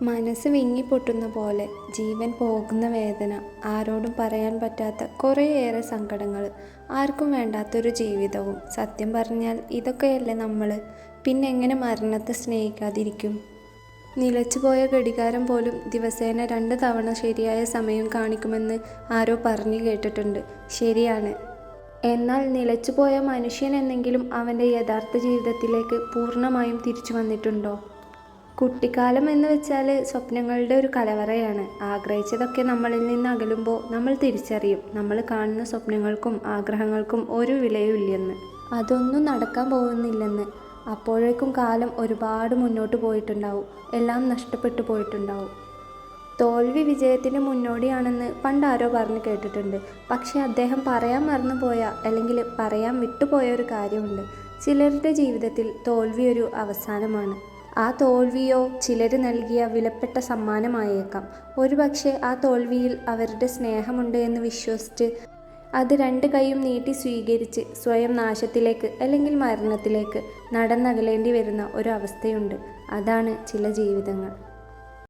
മനസ്സ് വിങ്ങിപ്പൊട്ടുന്ന പോലെ ജീവൻ പോകുന്ന വേദന, ആരോടും പറയാൻ പറ്റാത്ത കുറേയേറെ സങ്കടങ്ങൾ, ആർക്കും വേണ്ടാത്തൊരു ജീവിതവും. സത്യം പറഞ്ഞാൽ ഇതൊക്കെയല്ലേ നമ്മൾ. പിന്നെ എങ്ങനെ മരണത്തെ സ്നേഹിക്കാതിരിക്കും? നിലച്ചുപോയ ഘടികാരം പോലും ദിവസേന 2 തവണ ശരിയായ സമയം കാണിക്കുമെന്ന് ആരോ പറഞ്ഞു കേട്ടിട്ടുണ്ട്. ശരിയാണ്. എന്നാൽ നിലച്ചുപോയ മനുഷ്യൻ എന്നെങ്കിലും അവൻ്റെ യഥാർത്ഥ ജീവിതത്തിലേക്ക് പൂർണ്ണമായും തിരിച്ചു വന്നിട്ടുണ്ടോ? കുട്ടിക്കാലം എന്ന് വെച്ചാൽ സ്വപ്നങ്ങളുടെ ഒരു കലവറയാണ്. ആഗ്രഹിച്ചതൊക്കെ നമ്മളിൽ നിന്ന് അകലുമ്പോൾ നമ്മൾ തിരിച്ചറിയും, നമ്മൾ കാണുന്ന സ്വപ്നങ്ങൾക്കും ആഗ്രഹങ്ങൾക്കും ഒരു വിലയുമില്ലെന്ന്, അതൊന്നും നടക്കാൻ പോകുന്നില്ലെന്ന്. അപ്പോഴേക്കും കാലം ഒരുപാട് മുന്നോട്ട് പോയിട്ടുണ്ടാവും, എല്ലാം നഷ്ടപ്പെട്ടു പോയിട്ടുണ്ടാവും. തോൽവി വിജയത്തിന് മുന്നോടിയാണെന്ന് പണ്ടാരോ പറഞ്ഞു കേട്ടിട്ടുണ്ട്. പക്ഷെ അദ്ദേഹം പറയാൻ മറന്നുപോയ, അല്ലെങ്കിൽ പറയാൻ വിട്ടുപോയ ഒരു കാര്യമുണ്ട്. ചിലരുടെ ജീവിതത്തിൽ തോൽവി ഒരു അവസാനമാണ്. ആ തോൽവിയോ ചിലർ നൽകിയ വിലപ്പെട്ട സമ്മാനമായേക്കാം. ഒരുപക്ഷെ ആ തോൽവിയിൽ അവരുടെ സ്നേഹമുണ്ട് എന്ന് വിശ്വസിച്ച് അത് 2 കൈയും നീട്ടി സ്വീകരിച്ച് സ്വയം നാശത്തിലേക്ക് അല്ലെങ്കിൽ മരണത്തിലേക്ക് നടന്നകലേണ്ടി വരുന്ന ഒരു അവസ്ഥയുണ്ട്. അതാണ് ചില ജീവിതങ്ങൾ.